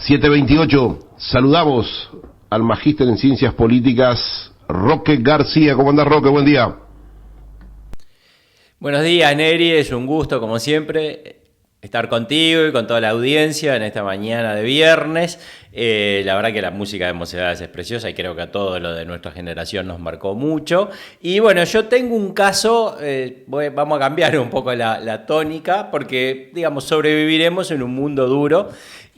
7:28, saludamos al magíster en Ciencias Políticas, Roque García. ¿Cómo andás, Roque? Buen día. Buenos días, Neri. Es un gusto, como siempre, estar contigo y con toda la audiencia en esta mañana de viernes. La verdad que la música de Mocedades es preciosa y creo que a todos los de nuestra generación nos marcó mucho. Y bueno, yo tengo un caso, vamos a cambiar un poco la tónica, porque, digamos, sobreviviremos en un mundo duro.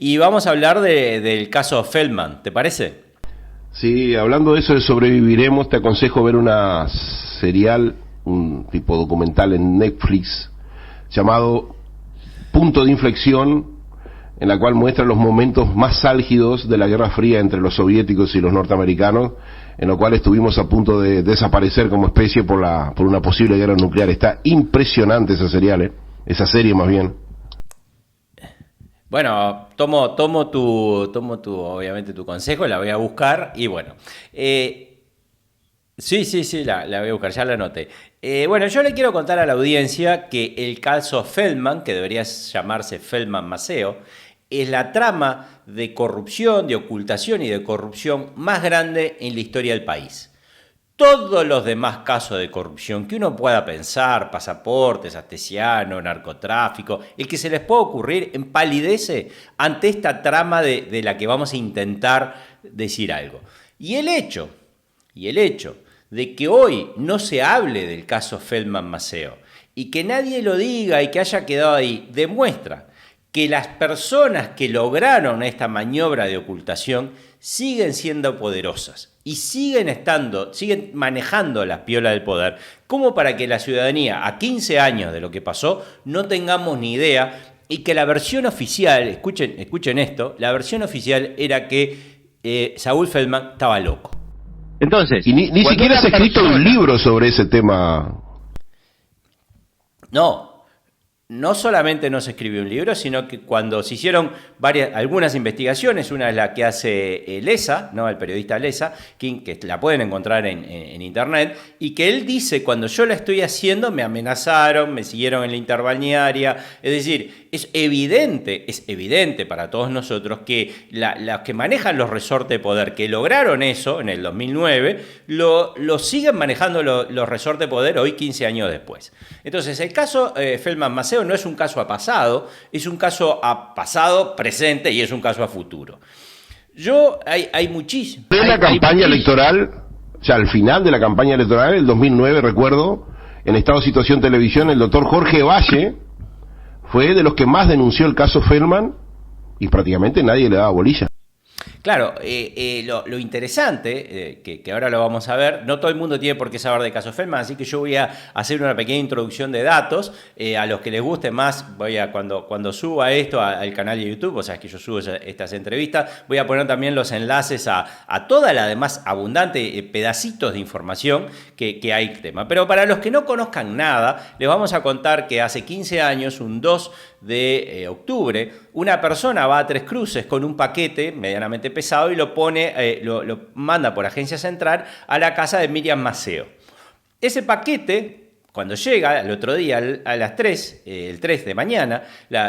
Y vamos a hablar del caso Feldman, ¿te parece? Sí, hablando de eso de sobreviviremos, te aconsejo ver una serial, un tipo documental en Netflix, llamado Punto de Inflexión, en la cual muestra los momentos más álgidos de la Guerra Fría entre los soviéticos y los norteamericanos, en lo cual estuvimos a punto de desaparecer como especie por una posible guerra nuclear. Está impresionante esa serial, esa serie más bien. Bueno, tomo obviamente tu consejo, la voy a buscar y bueno. Sí, la voy a buscar, ya la anoté. Bueno, yo le quiero contar a la audiencia que el caso Feldman, que debería llamarse Feldman-Maceo, es la trama de corrupción, de ocultación y de corrupción más grande en la historia del país. Todos los demás casos de corrupción que uno pueda pensar, pasaportes, astesiano, narcotráfico, el que se les pueda ocurrir, empalidece ante esta trama de la que vamos a intentar decir algo. Y el hecho de que hoy no se hable del caso Feldman-Maceo y que nadie lo diga y que haya quedado ahí, demuestra que las personas que lograron esta maniobra de ocultación siguen siendo poderosas y siguen manejando las piolas del poder, como para que la ciudadanía, a 15 años de lo que pasó, no tengamos ni idea, y que la versión oficial, escuchen esto, la versión oficial era que Saúl Feldman estaba loco. Entonces, y ni siquiera se ha escrito un libro sobre ese tema. No solamente no se escribió un libro, sino que cuando se hicieron algunas investigaciones, una es la que hace Lesa, ¿no? El periodista Lesa, que la pueden encontrar en internet, y que él dice, cuando yo la estoy haciendo, me amenazaron, me siguieron en la interbalnearia. Es decir, es evidente para todos nosotros que los que manejan los resortes de poder, que lograron eso en el 2009, lo siguen manejando los resortes de poder hoy, 15 años después. Entonces, el caso Feldman-Maceo no es un caso a pasado, es un caso a pasado, presente, y es un caso a futuro. Hay muchísimo. En la campaña electoral, o sea, al final de la campaña electoral, el 2009, recuerdo, en Estado Situación Televisión, el doctor Jorge Valle fue de los que más denunció el caso Feldman y prácticamente nadie le daba bolilla. Claro, lo interesante, que ahora lo vamos a ver, no todo el mundo tiene por qué saber de caso Feldman, así que yo voy a hacer una pequeña introducción de datos. A los que les guste más, cuando suba esto al canal de YouTube, o sea, que yo subo estas entrevistas, voy a poner también los enlaces a toda la demás abundante pedacitos de información que hay el tema. Pero para los que no conozcan nada, les vamos a contar que hace 15 años, un 2 de octubre, una persona va a Tres Cruces con un paquete medianamente pesado y lo manda por agencia central a la casa de Miriam Maceo. Ese paquete, cuando llega el otro día a las 3, el 3 de mañana,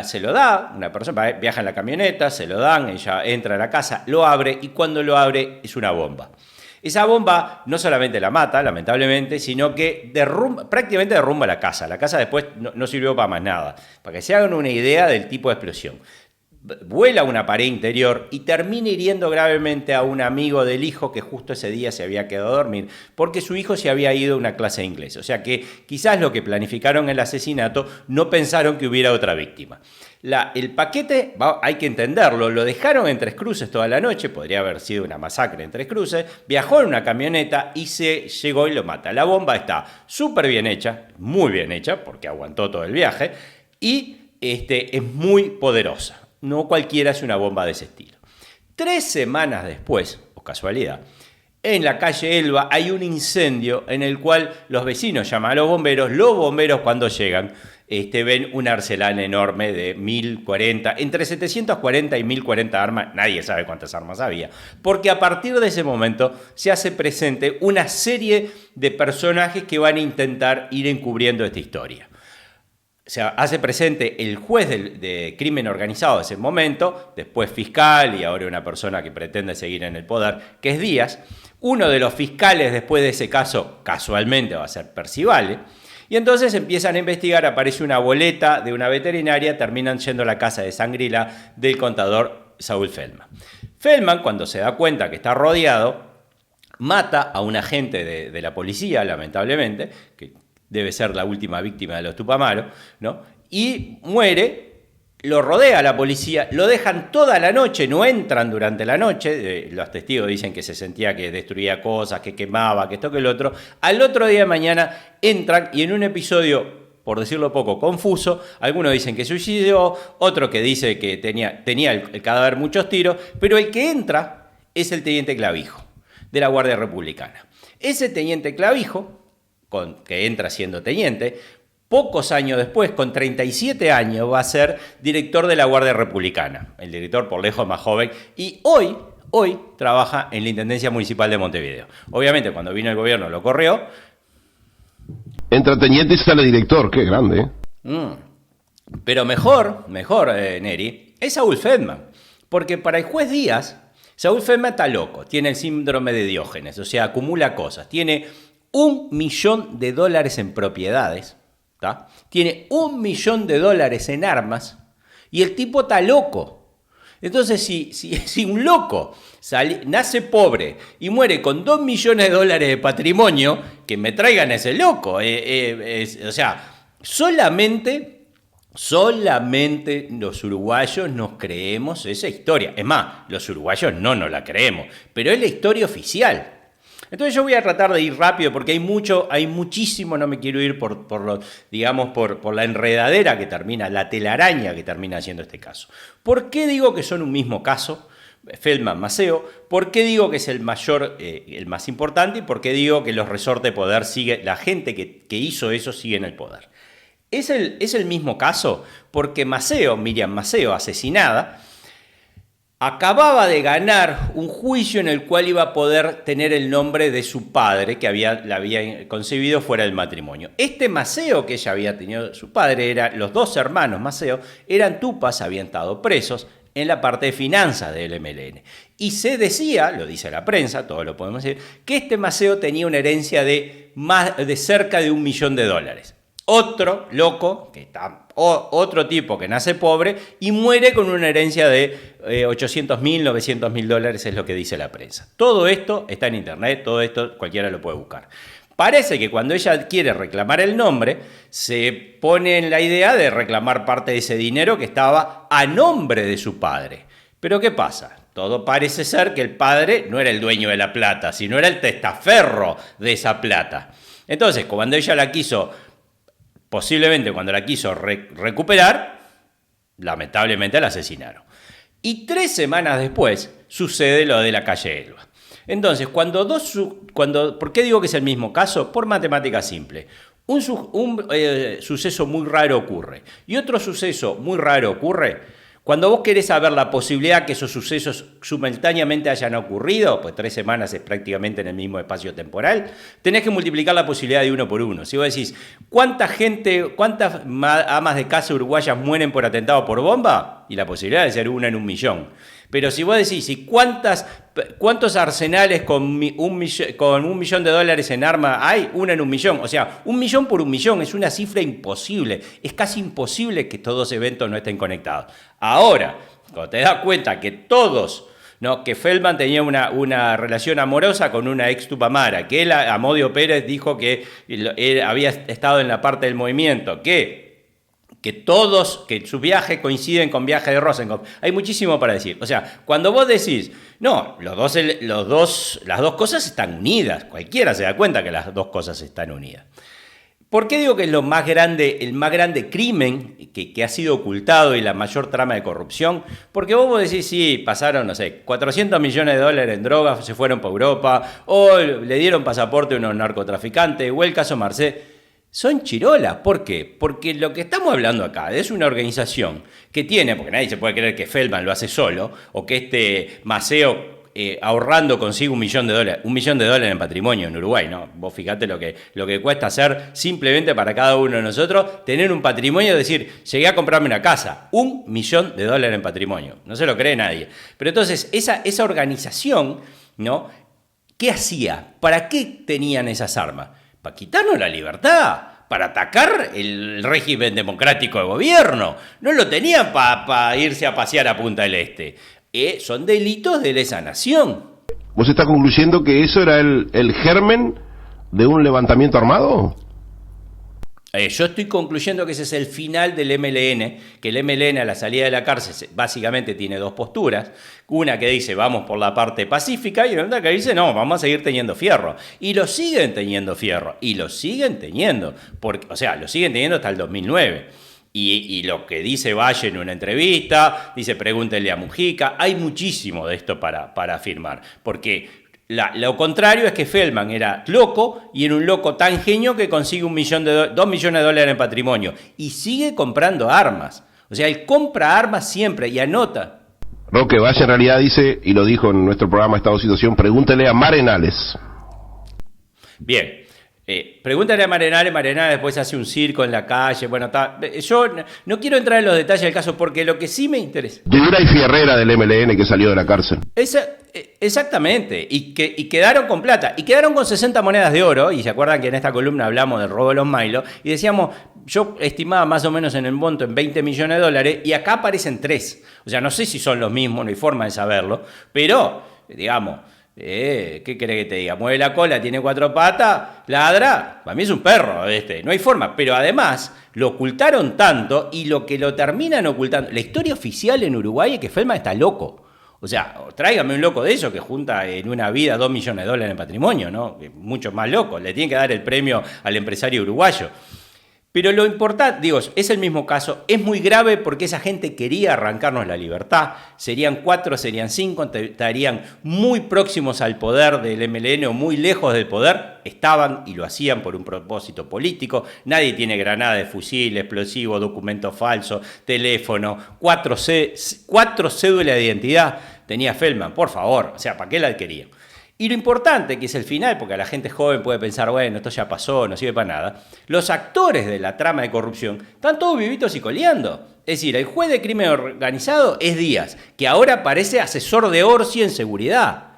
se lo da, una persona viaja en la camioneta, se lo dan, ella entra a la casa, lo abre y cuando lo abre es una bomba. Esa bomba no solamente la mata, lamentablemente, sino que prácticamente derrumba la casa. La casa después no sirvió para más nada. Para que se hagan una idea del tipo de explosión. Vuela una pared interior y termina hiriendo gravemente a un amigo del hijo que justo ese día se había quedado a dormir porque su hijo se había ido a una clase de inglés. O sea que quizás lo que planificaron el asesinato no pensaron que hubiera otra víctima. El paquete, hay que entenderlo, lo dejaron en Tres Cruces toda la noche, podría haber sido una masacre en Tres Cruces, viajó en una camioneta y se llegó y lo mata. La bomba está súper bien hecha, muy bien hecha, porque aguantó todo el viaje, y es muy poderosa. No cualquiera hace una bomba de ese estilo. 3 semanas después, o casualidad, en la calle Elba hay un incendio en el cual los vecinos llaman a los bomberos cuando llegan ven un arsenal enorme de 1040, entre 740 y 1040 armas, nadie sabe cuántas armas había, porque a partir de ese momento se hace presente una serie de personajes que van a intentar ir encubriendo esta historia. se hace presente el juez de crimen organizado de ese momento, después fiscal y ahora una persona que pretende seguir en el poder, que es Díaz. Uno de los fiscales después de ese caso, casualmente, va a ser Percivale. Y entonces empiezan a investigar, aparece una boleta de una veterinaria, terminan yendo a la casa de Shangri-La del contador Saúl Feldman. Feldman, cuando se da cuenta que está rodeado, mata a un agente de la policía, lamentablemente, que debe ser la última víctima de los Tupamaros, ¿no? Y muere. Lo rodea la policía, lo dejan toda la noche, no entran durante la noche, los testigos dicen que se sentía que destruía cosas, que quemaba, que esto, que el otro. Al otro día de mañana entran y en un episodio, por decirlo poco, confuso, algunos dicen que suicidó, otro que dice que tenía el cadáver muchos tiros, pero el que entra es el teniente Clavijo, de la Guardia Republicana. Ese teniente Clavijo, que entra siendo teniente, pocos años después, con 37 años, va a ser director de la Guardia Republicana, el director por lejos más joven, y hoy trabaja en la Intendencia Municipal de Montevideo. Obviamente, cuando vino el gobierno lo corrió. Entra teniente y sale director, qué grande, ¿eh? Pero mejor, Neri, es Saúl Feldman, porque para el juez Díaz, Saúl Feldman está loco, tiene el síndrome de Diógenes, o sea, acumula cosas, tiene $1 millón en propiedades, ¿tá? Tiene $1 millón en armas y el tipo está loco. Entonces, si un loco nace pobre y muere con $2 millones de patrimonio, que me traigan ese loco. O sea, solamente los uruguayos nos creemos esa historia. Es más, los uruguayos no nos la creemos, pero es la historia oficial. Entonces yo voy a tratar de ir rápido porque hay muchísimo, no me quiero ir por la enredadera que termina, la telaraña que termina haciendo este caso. ¿Por qué digo que son un mismo caso, Feldman-Maceo? ¿Por qué digo que es el mayor, el más importante? ¿Y por qué digo que los resortes de poder la gente que hizo eso sigue en el poder? Es el mismo caso porque Miriam Maceo, asesinada, acababa de ganar un juicio en el cual iba a poder tener el nombre de su padre, que la había concebido fuera del matrimonio. Este Maceo que ella había tenido, su padre, los dos hermanos Maceo, eran tupas, habían estado presos en la parte de finanzas del MLN. Y se decía, lo dice la prensa, todo lo podemos decir, que este Maceo tenía una herencia de cerca de $1 millón. Otro loco, otro tipo que nace pobre y muere con una herencia de $800.000, $900.000, es lo que dice la prensa. Todo esto está en internet, todo esto cualquiera lo puede buscar. Parece que cuando ella quiere reclamar el nombre, se pone en la idea de reclamar parte de ese dinero que estaba a nombre de su padre. Pero ¿qué pasa? Todo parece ser que el padre no era el dueño de la plata, sino era el testaferro de esa plata. Entonces, cuando ella posiblemente cuando la quiso recuperar, lamentablemente la asesinaron. Y 3 semanas después sucede lo de la calle Elba. Entonces, ¿por qué digo que es el mismo caso? Por matemática simple. Un suceso muy raro ocurre. Y otro suceso muy raro ocurre cuando vos querés saber la posibilidad que esos sucesos simultáneamente hayan ocurrido, pues 3 semanas es prácticamente en el mismo espacio temporal, tenés que multiplicar la posibilidad de 1 por 1. Si vos decís, ¿cuántas amas de casa uruguayas mueren por atentado por bomba? Y la posibilidad de ser 1 en 1 millón. Pero si vos decís, ¿y cuántos arsenales con $1 millón en armas hay? 1 en 1 millón. O sea, 1 millón por 1 millón es una cifra imposible. Es casi imposible que todos los eventos no estén conectados. Ahora, cuando te das cuenta que que Feldman tenía una relación amorosa con una ex Tupamara, que Amodio Pérez dijo que había estado en la parte del movimiento, que sus viajes coinciden con viajes de Rosenkopf. Hay muchísimo para decir. O sea, cuando vos decís, no, las dos cosas están unidas. Cualquiera se da cuenta que las dos cosas están unidas. ¿Por qué digo que es el más grande crimen que ha sido ocultado y la mayor trama de corrupción? Porque vos decís, sí, pasaron, $400 millones en drogas, se fueron para Europa, o le dieron pasaporte a unos narcotraficantes, o el caso Marcé. Son chirolas. ¿Por qué? Porque lo que estamos hablando acá es una organización que tiene, porque nadie se puede creer que Feldman lo hace solo, o que este Maceo ahorrando consigo $1.000.000, $1.000.000 en patrimonio en Uruguay, ¿no? Vos fijate lo que cuesta hacer simplemente para cada uno de nosotros tener un patrimonio, decir, llegué a comprarme una casa, $1.000.000 en patrimonio, no se lo cree nadie. Pero entonces, esa organización, ¿no? ¿Qué hacía? ¿Para qué tenían esas armas? Para quitarnos la libertad, para atacar el régimen democrático de gobierno. No lo tenían para irse a pasear a Punta del Este. Son delitos de lesa nación. ¿Vos estás concluyendo que eso era el germen de un levantamiento armado? Yo estoy concluyendo que ese es el final del MLN, que el MLN a la salida de la cárcel básicamente tiene dos posturas, una que dice vamos por la parte pacífica y otra que dice no, vamos a seguir teniendo fierro. Y lo siguen teniendo fierro, y lo siguen teniendo, lo siguen teniendo hasta el 2009. Y lo que dice Valle en una entrevista, dice pregúntenle a Mujica, hay muchísimo de esto para afirmar, porque lo contrario es que Feldman era loco y era un loco tan genio que consigue $2 millones en patrimonio y sigue comprando armas. O sea, él compra armas siempre y anota. Roque Valle en realidad dice, y lo dijo en nuestro programa Estado de Situación, pregúntele a Marenales. Bien. Pregúntale a Marenales después hace un circo en la calle, bueno, yo no quiero entrar en los detalles del caso porque lo que sí me interesa... Dura y fierrera del MLN que salió de la cárcel. Exactamente, y quedaron con plata, y quedaron con 60 monedas de oro, y se acuerdan que en esta columna hablamos del robo de los Milo, y decíamos, yo estimaba más o menos en el monto en $20 millones, y acá aparecen 3, o sea, no sé si son los mismos, no hay forma de saberlo, pero, digamos... ¿qué querés que te diga? Mueve la cola, tiene 4 patas, ladra, para mí es un perro no hay forma, pero además lo ocultaron tanto y lo que lo terminan ocultando, la historia oficial en Uruguay es que Feldman está loco, o sea, tráigame un loco de eso que junta en una vida $2 millones en patrimonio, ¿no? Mucho más loco, le tienen que dar el premio al empresario uruguayo. Pero lo importante, digo, es el mismo caso, es muy grave porque esa gente quería arrancarnos la libertad, serían 4, serían 5, estarían muy próximos al poder del MLN o muy lejos del poder, estaban y lo hacían por un propósito político, nadie tiene granada de fusil, explosivo, documento falso, teléfono, 4 cédulas de identidad tenía Feldman, por favor, o sea, ¿para qué la querían? Y lo importante, que es el final, porque la gente joven puede pensar, bueno, esto ya pasó, no sirve para nada, los actores de la trama de corrupción están todos vivitos y coleando. Es decir, el juez de crimen organizado es Díaz, que ahora parece asesor de Orsi en seguridad.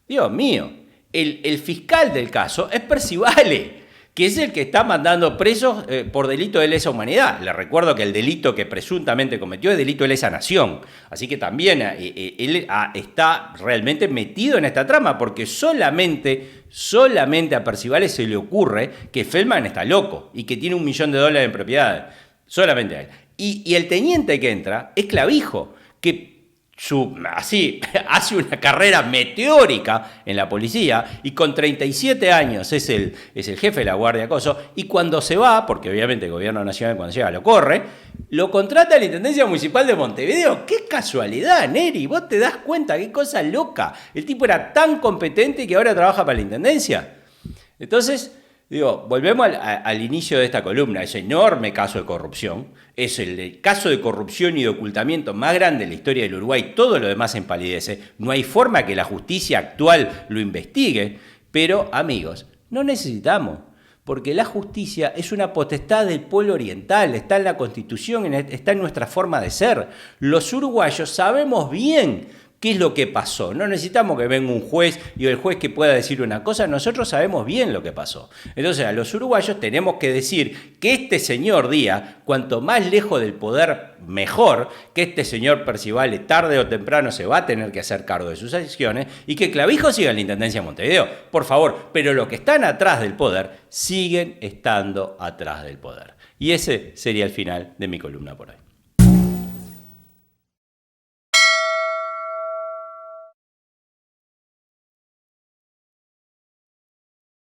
Dios mío, el fiscal del caso es Percivale, que es el que está mandando presos por delito de lesa humanidad. Le recuerdo que el delito que presuntamente cometió es delito de lesa nación. Así que también él está realmente metido en esta trama, porque solamente a Percivale se le ocurre que Feldman está loco y que tiene $1 millón en propiedades. Solamente a él. Y el teniente que entra es Clavijo, que hace una carrera meteórica en la policía y con 37 años es el jefe de la Guardia Coso, y cuando se va, porque obviamente el gobierno nacional cuando llega lo corre, lo contrata la Intendencia Municipal de Montevideo. ¡Qué casualidad, Neri! ¿Vos te das cuenta? ¡Qué cosa loca! El tipo era tan competente que ahora trabaja para la Intendencia. Entonces... digo, volvemos al inicio de esta columna, ese enorme caso de corrupción, es el caso de corrupción y de ocultamiento más grande de la historia del Uruguay, todo lo demás empalidece, no hay forma que la justicia actual lo investigue, pero amigos, no necesitamos, porque la justicia es una potestad del pueblo oriental, está en la Constitución, está en nuestra forma de ser. Los uruguayos sabemos bien ¿qué es lo que pasó? No necesitamos que venga un juez y el juez que pueda decir una cosa, nosotros sabemos bien lo que pasó. Entonces a los uruguayos tenemos que decir que este señor Díaz, cuanto más lejos del poder, mejor, que este señor Percivale tarde o temprano se va a tener que hacer cargo de sus acciones y que Clavijo siga en la Intendencia de Montevideo, por favor, pero los que están atrás del poder siguen estando atrás del poder. Y ese sería el final de mi columna por hoy.